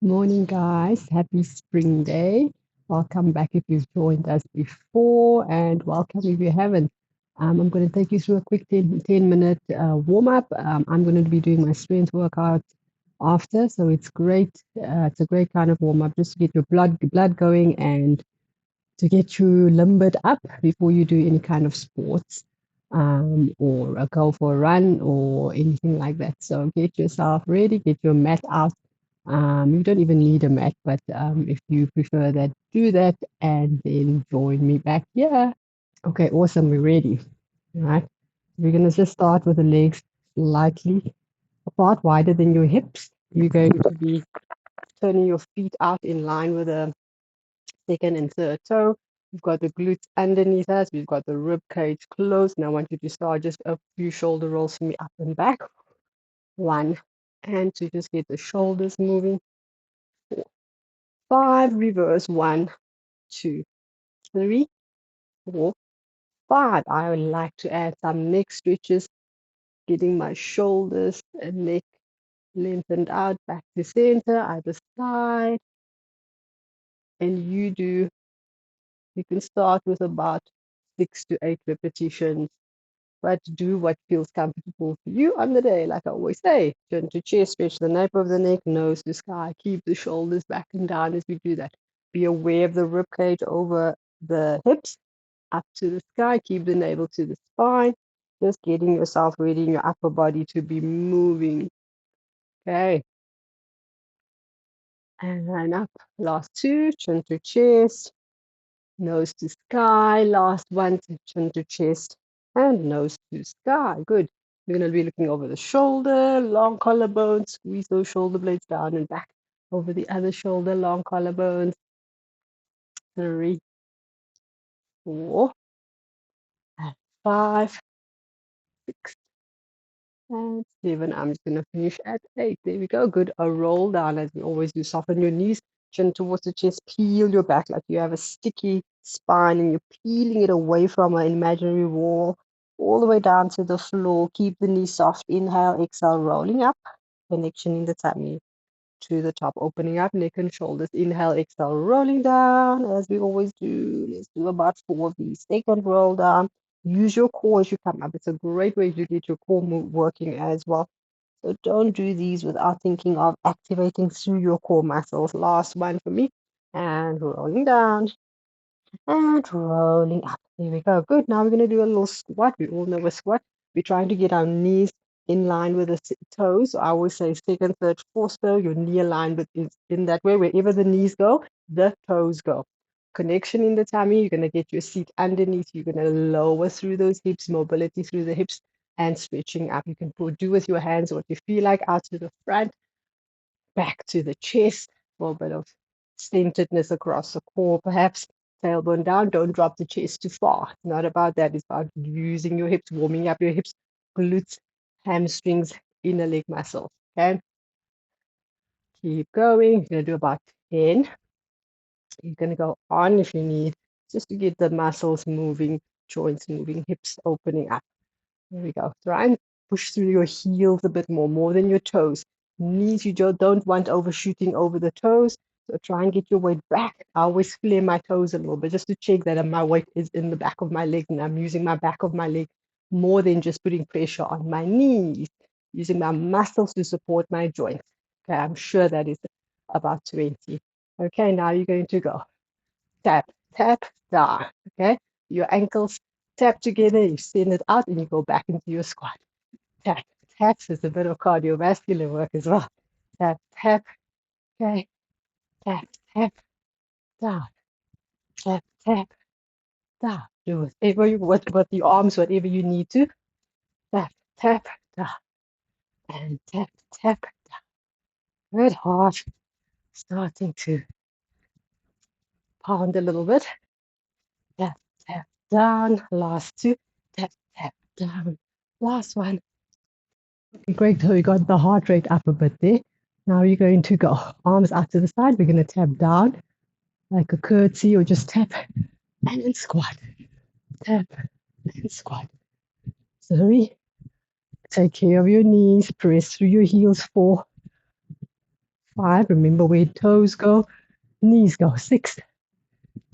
Morning, guys. Happy spring day. Welcome back if you've joined us before, and welcome if you haven't. I'm going to take you through a quick 10 minute warm up. I'm going to be doing my strength workout after, so it's great. It's a great kind of warm up just to get your blood going and to get you limbered up before you do any kind of sports or go for a run or anything like that. So get yourself ready, get your mat out. You don't even need a mat, but if you prefer that, do that and then join me back here. Okay, awesome. We're ready. All right. We're going to just start with the legs slightly apart, wider than your hips. You're going to be turning your feet out in line with the second and third toe. We've got the glutes underneath us. We've got the rib cage closed. Now I want you to start just a few shoulder rolls for me up and back. One, and to just get the shoulders moving. 4, 5, reverse. 1, 2, 3, 4, 5. I would like to add some neck stretches, getting my shoulders and neck lengthened out back to center, either side. And you can start with about 6 to 8 repetitions, but do what feels comfortable for you on the day. Like I always say, chin to chest, stretch the nape of the neck, nose to sky. Keep the shoulders back and down as we do that. Be aware of the rib cage over the hips, up to the sky. Keep the navel to the spine. Just getting yourself ready in your upper body to be moving. Okay. And then up. Last two, chin to chest, nose to sky. Last one, chin to chest and nose to sky. Good. You're going to be looking over the shoulder, long collarbone, squeeze those shoulder blades down and back over the other shoulder, long collarbones. 3, 4, and 5, 6, and 7. I'm just going to finish at 8. There we go. Good. A roll down as we always do. Soften your knees, chin towards the chest, peel your back like you have a sticky spine and you're peeling it away from an imaginary wall all the way down to the floor. Keep the knees soft. Inhale, exhale, rolling up. Connection in the tummy to the top, opening up neck and shoulders. Inhale, exhale, rolling down as we always do. Let's do about 4 of these. Second roll down. Use your core as you come up. It's a great way to get your core working as well. So don't do these without thinking of activating through your core muscles. Last one for me. And rolling down and rolling up. There we go. Good. Now we're going to do a little squat. We all know a squat. We're trying to get our knees in line with the toes. So I always say second, third, fourth toe, your knee aligned with is in that way. Wherever the knees go, the toes go. Connection in the tummy. You're going to get your seat underneath. You're going to lower through those hips, mobility through the hips, and stretching up. You can do with your hands what you feel like, out to the front, back to the chest, a little bit of centeredness across the core, perhaps tailbone down. Don't drop the chest too far. It's not about that. It's about using your hips, warming up your hips, glutes, hamstrings, inner leg muscles. Okay, keep going. You're going to do about 10. You're going to go on if you need, just to get the muscles moving, joints moving, hips opening up. There we go. Try and push through your heels a bit more than your toes. Knees, you don't want overshooting over the toes. So try and get your weight back. I always flare my toes a little bit just to check that my weight is in the back of my leg and I'm using my back of my leg more than just putting pressure on my knees, using my muscles to support my joints. Okay, I'm sure that is about 20. Okay, now you're going to go tap, tap, down. Okay, your ankles tap together, you send it out, and you go back into your squat. Tap, tap is a bit of cardiovascular work as well. Tap, tap, okay, tap, tap, down, tap, tap, down. Do whatever you with your arms, whatever you need to. Tap, tap, down, and tap, tap, down. Good heart starting to pound a little bit. Tap, tap, down. Last two. Tap, tap, down. Last one. Great. So we got the heart rate up a bit there. Now you're going to go arms out to the side. We're going to tap down like a curtsy or just tap and then squat. Tap and squat. 3. Take care of your knees. Press through your heels. 4, 5. Remember where toes go, knees go. 6.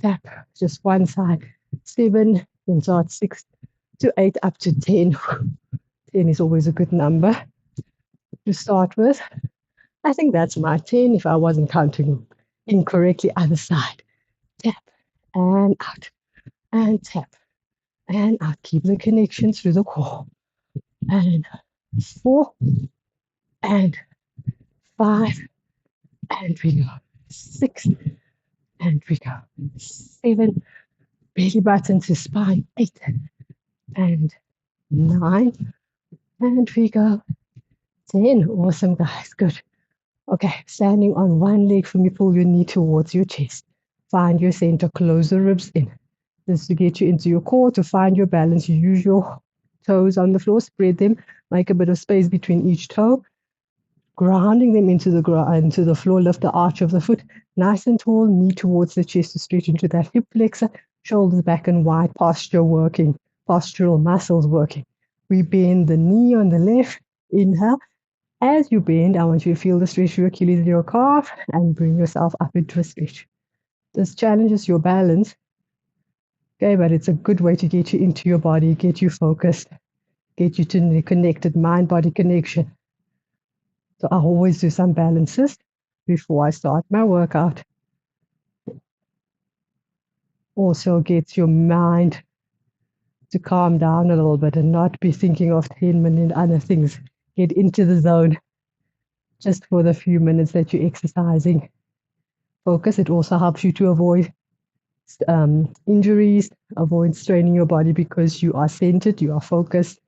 Tap just one side. 7. Then start 6 to 8 up to 10. 10 is always a good number to start with. I think that's my 10 if I wasn't counting incorrectly. Other side. Tap and out and tap and out. Keep the connection through the core. And 4 and 5 and we go. 6 and we go. 7. Belly button to spine. 8 and 9 and we go. 10. Awesome, guys. Good. Okay, standing on one leg for me, pull your knee towards your chest. Find your center, close the ribs in. This to get you into your core. To find your balance, you use your toes on the floor, spread them, make a bit of space between each toe, grounding them into the floor, lift the arch of the foot, nice and tall, knee towards the chest to stretch into that hip flexor, shoulders back and wide, posture working, postural muscles working. We bend the knee on the left, inhale. As you bend, I want you to feel the stretch your Achilles, your calf, and bring yourself up into a stretch. This challenges your balance, okay, but it's a good way to get you into your body, get you focused, get you to the connected mind-body connection. So I always do some balances before I start my workout. Also gets your mind to calm down a little bit and not be thinking of 10 million other things. Get into the zone just for the few minutes that you're exercising. Focus. It also helps you to avoid injuries, avoid straining your body because you are centered, you are focused,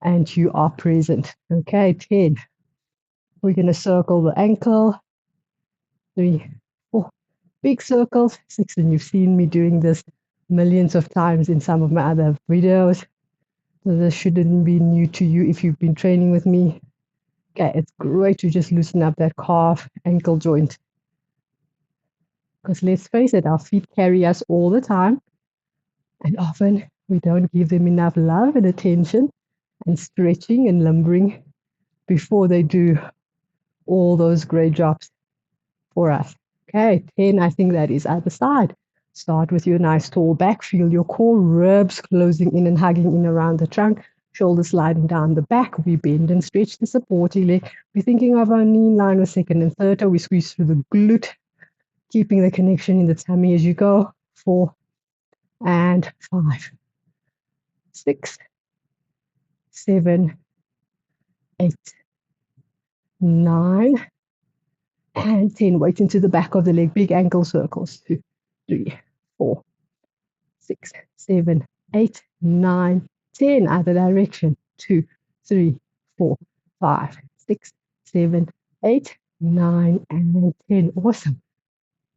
and you are present. Okay, 10. We're going to circle the ankle. 3, 4. Big circles. 6. And you've seen me doing this millions of times in some of my other videos. So this shouldn't be new to you if you've been training with me. Okay, it's great to just loosen up that calf, ankle joint. Because let's face it, our feet carry us all the time. And often we don't give them enough love and attention and stretching and lumbering before they do all those great jobs for us. Okay, 10, I think that is other side. Start with your nice tall back. Feel your core, ribs closing in and hugging in around the trunk. Shoulders sliding down the back. We bend and stretch the supporting leg. We're thinking of our knee in line with second and third toe. We squeeze through the glute, keeping the connection in the tummy as you go. 4 and 5, 6, 7, 8, 9, and 10. Weight into the back of the leg. Big ankle circles. 2, 3, 4, 6, 7, 8, 9, 10. Other direction. 2, 3, 4, 5, 6, 7, 8, 9, and 10. Awesome.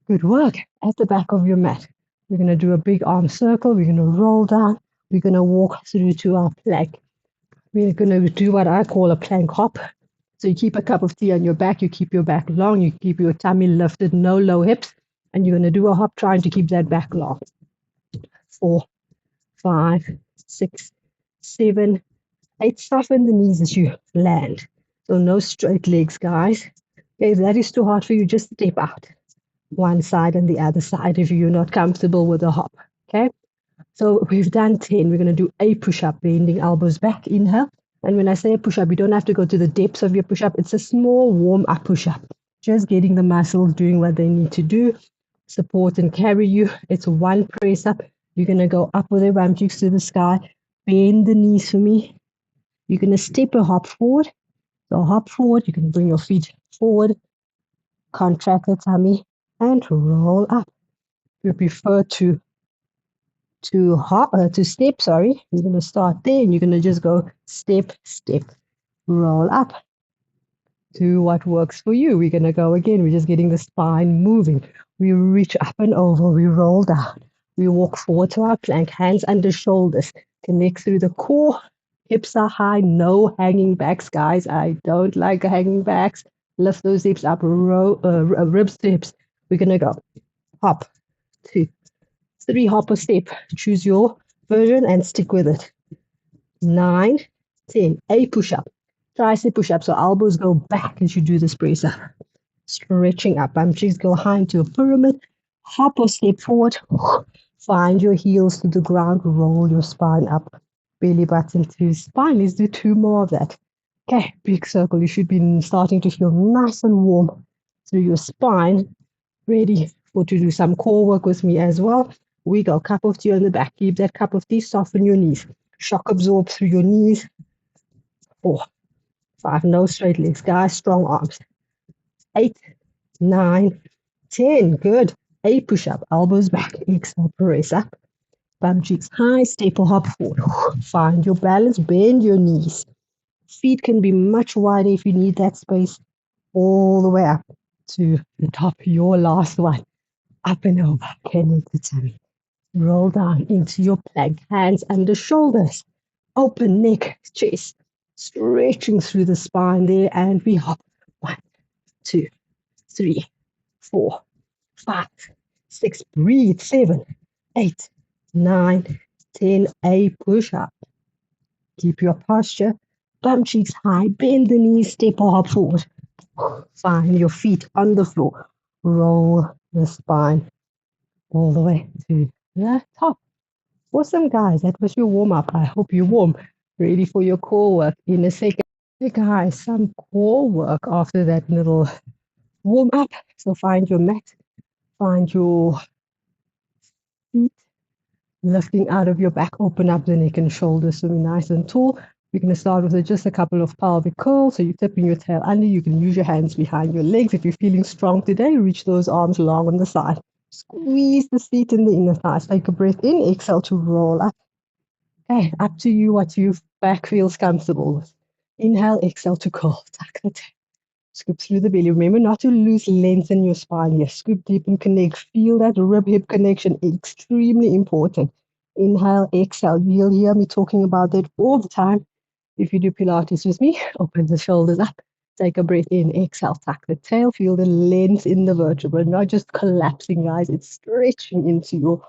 Good work. At the back of your mat. We're going to do a big arm circle. We're going to roll down. We're going to walk through to our plank. We're going to do what I call a plank hop. So you keep a cup of tea on your back. You keep your back long. You keep your tummy lifted, no low hips. And you're going to do a hop trying to keep that back long. 4, 5, 6, 7, 8. Soften the knees as you land. So no straight legs, guys. Okay, if that is too hard for you, just step out. One side and the other side if you're not comfortable with a hop. Okay, so we've done 10. We're going to do a push-up, bending elbows back, inhale. And when I say a push-up, you don't have to go to the depths of your push-up. It's a small warm-up push-up, just getting the muscles doing what they need to do, support and carry you. It's one press up. You're going to go up with your bum cheeks to the sky, bend the knees for me. You're going to step a hop forward. So hop forward, you can bring your feet forward, contract the tummy, and roll up. You prefer to step, sorry. You're going to start there and you're going to just go step, step, roll up. Do what works for you. We're going to go again. We're just getting the spine moving. We reach up and over. We roll down. We walk forward to our plank, hands under shoulders. Connect through the core. Hips are high. No hanging backs, guys. I don't like hanging backs. Lift those hips up, ribs to hips. We're going to go hop, 2, 3, hop or step. Choose your version and stick with it. 9, 10. A push-up. Tricep push-up. So elbows go back as you do this press up. Stretching up. Bum cheeks go high into a pyramid. Hop or step forward. Find your heels to the ground. Roll your spine up. Belly button to spine. Let's do 2 more of that. Okay, big circle. You should be starting to feel nice and warm through your spine. Ready for to do some core work with me as well. We go. Cup of tea on the back. Keep that cup of tea. Soften your knees. Shock absorb through your knees. 4, 5. No straight legs. Guys, strong arms. 8, 9, 10. Good. 8 push up. Elbows back. Exhale. Press up. Bum cheeks high. Step or hop forward. Find your balance. Bend your knees. Feet can be much wider if you need that space. All the way up to the top. Your last one. Up and over. Connect the tummy. Roll down into your plank. Hands under shoulders. Open neck, chest. Stretching through the spine there. And we hop. 1, 2, 3, 4, 5, 6. Breathe. 7, 8, 9, 10. A push up. Keep your posture. Bum cheeks high. Bend the knees. Step or hop forward. Find your feet on the floor. Roll the spine all the way to the top. Awesome, guys. That was your warm up. I hope you're warm, ready for your core work in a second. Hey, guys, some core work after that little warm up. So find your mat, find your feet lifting out of your back, open up the neck and shoulders so we're nice and tall. We're going to start with just a couple of pelvic curls. So you're tipping your tail under. You can use your hands behind your legs. If you're feeling strong today, reach those arms long on the side. Squeeze the seat in the inner thighs. Take a breath in. Exhale to roll up. Okay, up to you what your back feels comfortable with. Inhale, exhale to curl. Tuck the tail. Scoop through the belly. Remember not to lose length in your spine here. Scoop deep and connect. Feel that rib-hip connection. Extremely important. Inhale, exhale. You'll hear me talking about that all the time. If you do Pilates with me, open the shoulders up. Take a breath in. Exhale, tuck the tail. Feel the length in the vertebra. Not just collapsing, guys. It's stretching into your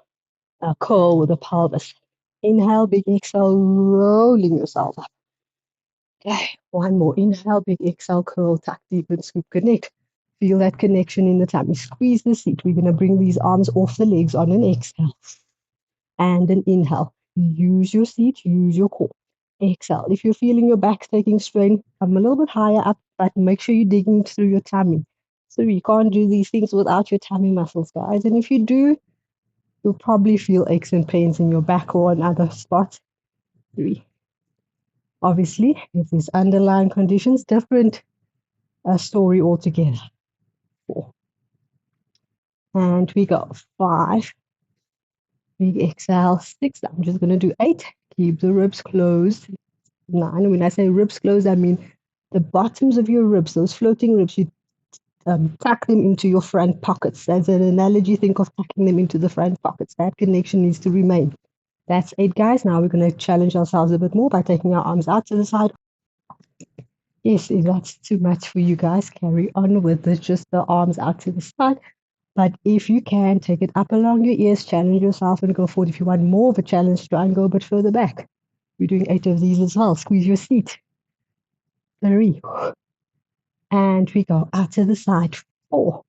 curl with the pelvis. Inhale, big exhale, rolling yourself up. Okay, one more. Inhale, big exhale, curl, tuck deep and scoop, connect. Feel that connection in the tummy. Squeeze the seat. We're going to bring these arms off the legs on an exhale and an inhale. Use your seat, use your core. Exhale. If you're feeling your back taking strain, come a little bit higher up, but make sure you're digging through your tummy. So you can't do these things without your tummy muscles, guys. And if you do, you'll probably feel aches and pains in your back or on other spots. 3. Obviously, if there's underlying conditions, different story altogether. 4. And we go 5. Big exhale. 6. I'm just going to do 8. Keep the ribs closed. 9. When I say ribs closed, I mean the bottoms of your ribs, those floating ribs, you tuck them into your front pockets. As an analogy, think of tucking them into the front pockets. That connection needs to remain. That's 8, guys. Now we're going to challenge ourselves a bit more by taking our arms out to the side. Yes, if that's too much for you guys, carry on with just the arms out to the side. But if you can, take it up along your ears, challenge yourself and go forward. If you want more of a challenge, try and go a bit further back. We're doing 8 of these as well. Squeeze your seat. 3. And we go out to the side. 4.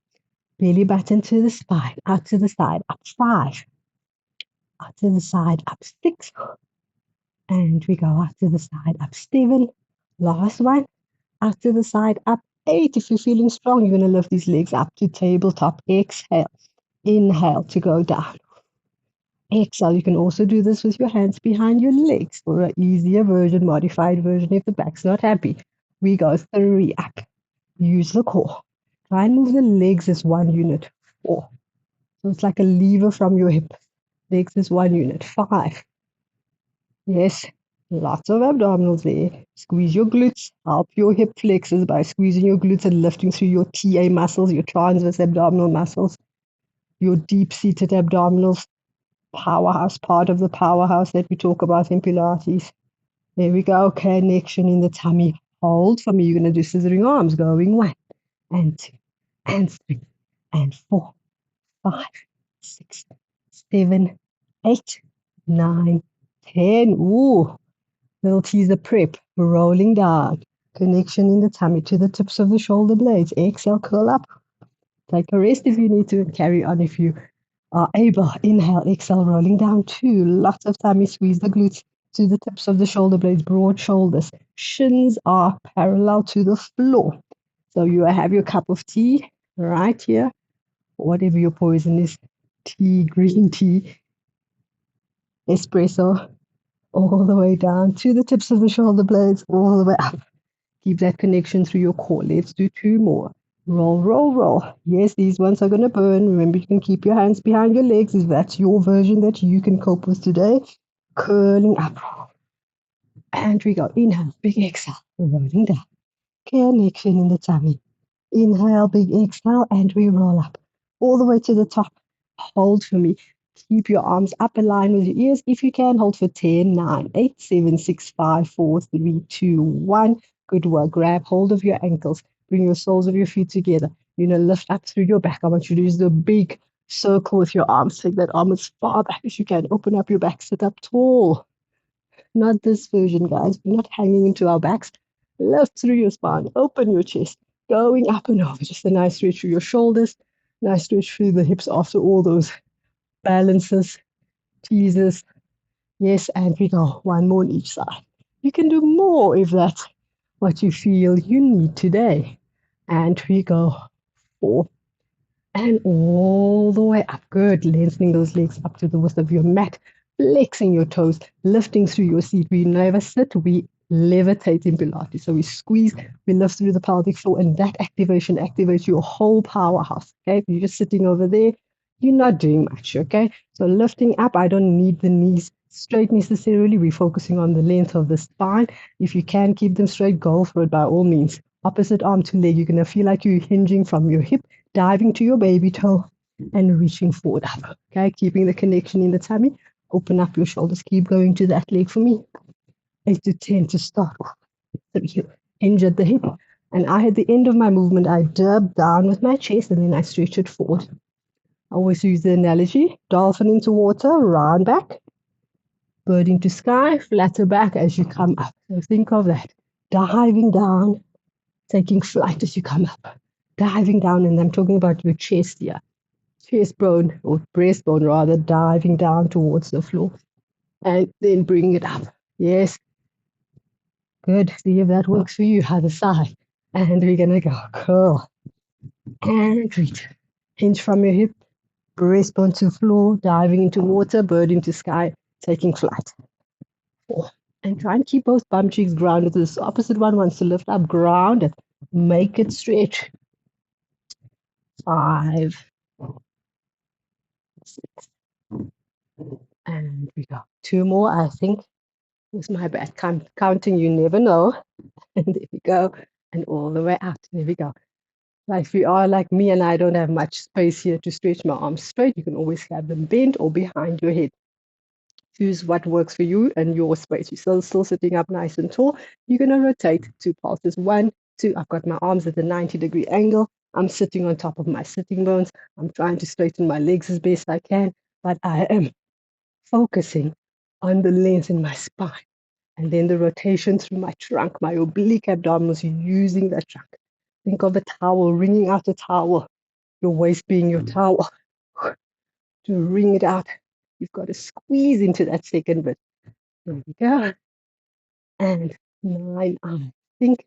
Belly button to the spine. Out to the side. Up 5. Out to the side. Up 6. And we go out to the side. Up 7. Last one. Out to the side. Up 8. If you're feeling strong, you're going to lift these legs up to tabletop. Exhale. Inhale to go down. Exhale. You can also do this with your hands behind your legs for an easier version, modified version if the back's not happy. We go 3 up. Use the core. Try and move the legs as one unit. 4. So it's like a lever from your hip. Legs is one unit. 5. Yes, lots of abdominals there. Squeeze your glutes. Help your hip flexors by squeezing your glutes and lifting through your TA muscles, your transverse abdominal muscles, your deep-seated abdominals. Powerhouse, part of the powerhouse that we talk about in Pilates. There we go. Connection in the tummy. Hold for me. You're going to do scissoring arms. Going 1 and 2 and 3 and 4, 5, 6, 7, 8, 9, 10. Ooh, little teaser prep. Rolling down. Connection in the tummy to the tips of the shoulder blades. Exhale, curl up. Take a rest if you need to and carry on if you are able. Inhale, exhale, rolling down 2. Lots of tummy, squeeze the glutes to the tips of the shoulder blades, broad shoulders. Shins are parallel to the floor. So you have your cup of tea right here, whatever your poison is, tea, green tea, espresso, all the way down to the tips of the shoulder blades, all the way up. Keep that connection through your core. Let's do 2 more. Roll, roll, roll. Yes, these ones are going to burn. Remember, you can keep your hands behind your legs if that's your version that you can cope with today. Curling up. And we go. Inhale, big exhale. Rolling down. Connection in the tummy. Inhale, big exhale, and we roll up all the way to the top. Hold for me. Keep your arms up aligned with your ears. If you can, hold for 10, 9, 8, 7, 6, 5, 4, 3, 2, 1. Good work. Grab hold of your ankles. Bring your soles of your feet together. You're going to lift up through your back. I want you to use the big circle with your arms. Take that arm as far back as you can. Open up your back. Sit up tall. Not this version, guys. We're not hanging into our backs. Lift through your spine. Open your chest. Going up and over. Just a nice stretch through your shoulders. Nice stretch through the hips after all those balances, teasers. Yes, and we go. One more on each side. You can do more if that's what you feel you need today. And we go 4. And all the way up. Good. Lengthening those legs up to the width of your mat. Flexing your toes. Lifting through your seat. We never sit. We levitate in Pilates. So we squeeze. We lift through the pelvic floor. And that activation activates your whole powerhouse. Okay. If you're just sitting over there, you're not doing much. Okay. So lifting up. I don't need the knees straight necessarily. We're focusing on the length of the spine. If you can keep them straight, go for it by all means. Opposite arm to leg. You're going to feel like you're hinging from your hip, diving to your baby toe and reaching forward up. Okay, keeping the connection in the tummy. Open up your shoulders. Keep going to that leg for me. 8 to 10 to start. 3. Hinge at the hip. And at the end of my movement, I dip down with my chest and then I stretch it forward. I always use the analogy, dolphin into water, round back, bird into sky, flatter back as you come up. So think of that. Diving down, taking flight as you come up. Diving down, and I'm talking about your chest here. Chest bone, or breastbone rather, diving down towards the floor. And then bring it up. Yes. Good. See if that works for you. Other side. And we're going to go. Curl. And reach. Hinge from your hip. Breastbone to floor. Diving into water. Bird into sky. Taking flight. 4. And try and keep both bum cheeks grounded. This opposite one wants to lift up. Ground it. Make it stretch. 5. 6. And we go. 2 more, I think. It's my bad. Counting, you never know. And there we go. And all the way out. There we go. Like if you are like me and I don't have much space here to stretch my arms straight, you can always have them bent or behind your head. Choose what works for you and your space. You're still sitting up nice and tall. You're going to rotate 2 pulses. 1, 2. I've got my arms at a 90-degree angle. I'm sitting on top of my sitting bones. I'm trying to straighten my legs as best I can, but I am focusing on the length in my spine. And then the rotation through my trunk, my oblique abdominals, using that trunk. Think of a towel, wringing out a towel, your waist being your towel. To wring it out, you've got to squeeze into that second bit. There we go. And 9, I think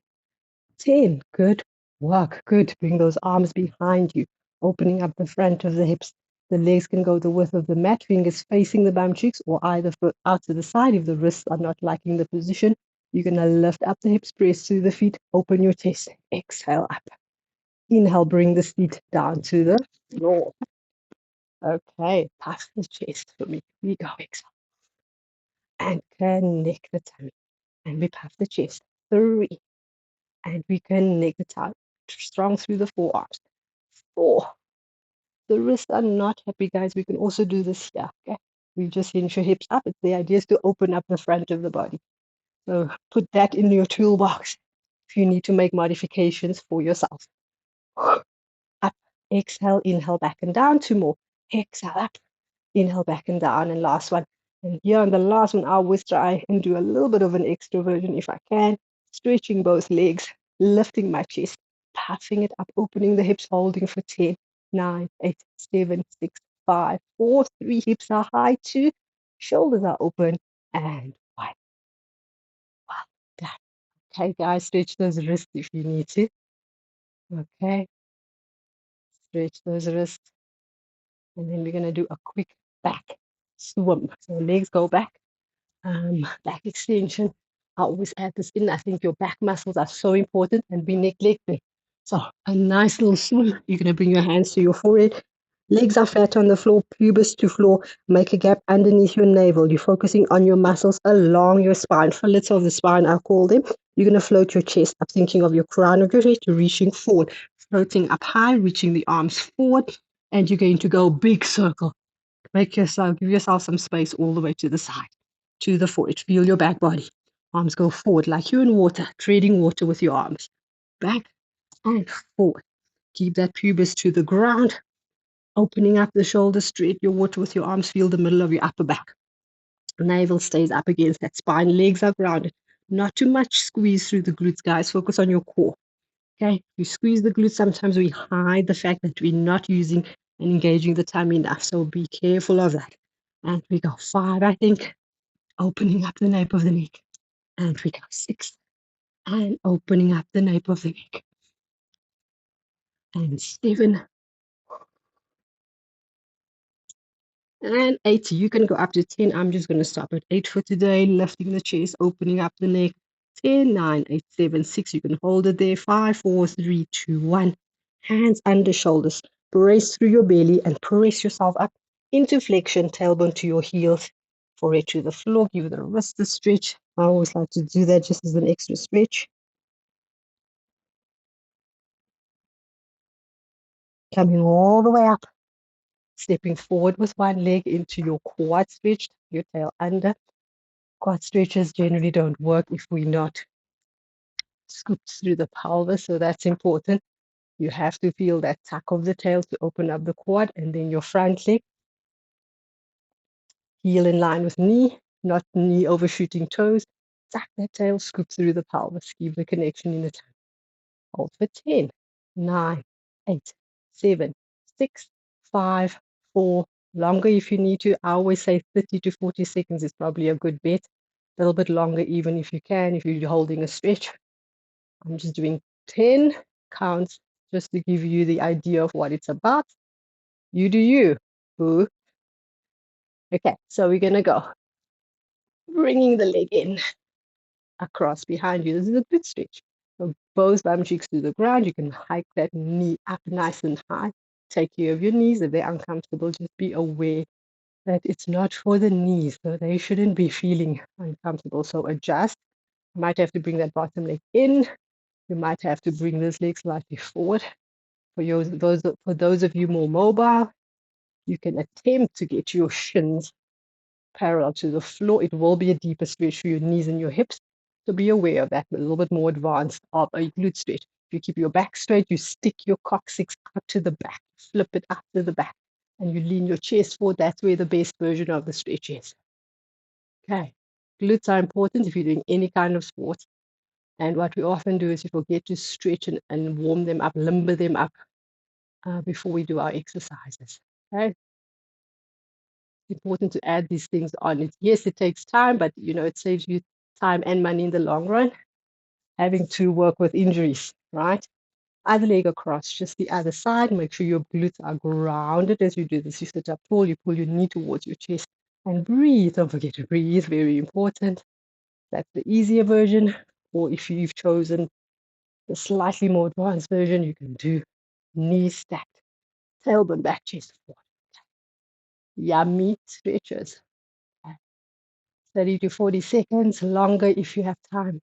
10. Good work. Good. Bring those arms behind you, opening up the front of the hips. The legs can go the width of the mat, fingers facing the bum cheeks or either foot out to the side. If the wrists are not liking the position, you're going to lift up the hips, press through the feet, open your chest, exhale up. Inhale, bring the seat down to the floor. Okay, puff the chest for me. We go, exhale. And connect the tummy. And we puff the chest. 3. And we connect the tummy. Strong through the forearms. 4. The wrists are not happy, guys. We can also do this here. Okay, we just hinge your hips up. The idea is to open up the front of the body. So put that in your toolbox if you need to make modifications for yourself. Up, exhale, inhale, back and down. 2 more. Exhale, up, inhale, back and down. And last one. And here on the last one, I always try and do a little bit of an extra version if I can. Stretching both legs, lifting my chest, puffing it up, opening the hips, holding for 10. 9, 8, 7, 6, 5, 4, 3. Hips are high, 2. Shoulders are open, and 1. Well done. Okay, guys, stretch those wrists if you need to. Okay, stretch those wrists. And then we're going to do a quick back swim. So legs go back, back extension. I always add this in. I think your back muscles are so important and we neglect them. So a nice little swim. You're going to bring your hands to your forehead. Legs are flat on the floor, pubis to floor. Make a gap underneath your navel. You're focusing on your muscles along your spine. Fillets of the spine, I call them. You're going to float your chest up, thinking of your crown of your head, reaching forward. Floating up high, reaching the arms forward. And you're going to go big circle. Give yourself some space all the way to the side, to the forehead. Feel your back body. Arms go forward like you're in water, treading water with your arms. Back and forward. Keep that pubis to the ground. Opening up the shoulders, straight your water with your arms. Feel the middle of your upper back. Navel stays up against that spine. Legs are grounded. Not too much squeeze through the glutes, guys. Focus on your core. Okay, you squeeze the glutes. Sometimes we hide the fact that we're not using and engaging the tummy enough. So be careful of that. And we go 5, I think, opening up the nape of the neck. And we go 6, and opening up the nape of the neck. And 7, and 8. You can go up to 10. I'm just going to stop at 8 for today. Lifting the chest, opening up the neck. 10, 9, 8, 7, 6. You can hold it there. 5, 4, 3, 2, 1. Hands under shoulders. Brace through your belly and press yourself up into flexion, tailbone to your heels. Forehead to the floor. Give the wrist a stretch. I always like to do that just as an extra stretch. Coming all the way up. Stepping forward with one leg into your quad stretch, your tail under. Quad stretches generally don't work if we're not scooped through the pelvis, so that's important. You have to feel that tuck of the tail to open up the quad, and then your front leg, heel in line with knee, not knee overshooting toes. Tuck that tail, scoop through the pelvis, keep the connection in the tongue. Hold for 10, 9, 8, 7, 6, 5, 4. Longer if you need to. I always say 30 to 40 seconds is probably a good bet. A little bit longer even if you can, if you're holding a stretch. I'm just doing 10 counts just to give you the idea of what it's about. You do you. Ooh. Okay, so we're going to go. Bringing the leg in across behind you. This is a good stretch. So both bum cheeks to the ground. You can hike that knee up nice and high. Take care of your knees. If they're uncomfortable, just be aware that it's not for the knees. So they shouldn't be feeling uncomfortable. So adjust. You might have to bring that bottom leg in. You might have to bring this leg slightly forward. For those of you more mobile, you can attempt to get your shins parallel to the floor. It will be a deeper stretch for your knees and your hips. So be aware of that, a little bit more advanced of a glute stretch. If you keep your back straight, you stick your coccyx out to the back, flip it up to the back, and you lean your chest forward. That's where the best version of the stretch is. Okay. Glutes are important if you're doing any kind of sport. And what we often do is we forget to stretch and warm them up, limber them up before we do our exercises. Okay. It's important to add these things on. Yes, it takes time, but it saves you time and money in the long run, having to work with injuries, right? Other leg across, just the other side. Make sure your glutes are grounded as you do this. You sit up tall, you pull your knee towards your chest and breathe. Don't forget to breathe, very important. That's the easier version. Or if you've chosen the slightly more advanced version, you can do knee stacked, tailbone back, chest forward. Yummy stretches. 30 to 40 seconds, longer if you have time.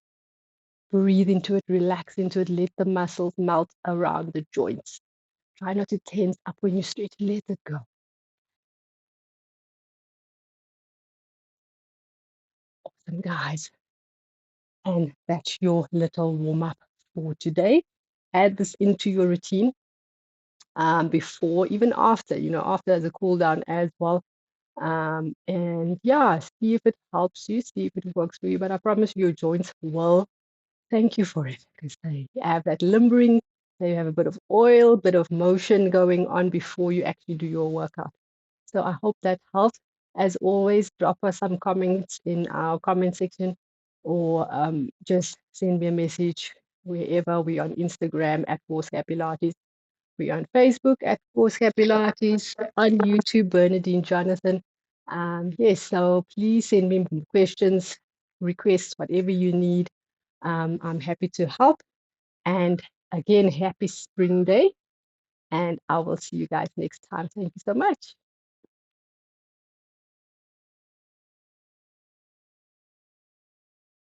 Breathe into it, relax into it, let the muscles melt around the joints. Try not to tense up when you stretch, let it go. Awesome, guys. And that's your little warm up for today. Add this into your routine before, even after, after the cool down as well. And yeah, see if it helps you, see if it works for you. But I promise you, your joints will thank you for it because they have that limbering So you have a bit of oil, bit of motion going on before you actually do your workout. So I hope that helps. As always, drop us some comments in our comment section or just send me a message wherever we on Instagram at Force Pilates. We're on Facebook at Force Pilates, on YouTube, Bernadine Jonathan. Yes, so please send me questions, requests, whatever you need. I'm happy to help. And again, happy spring day. And I will see you guys next time. Thank you so much.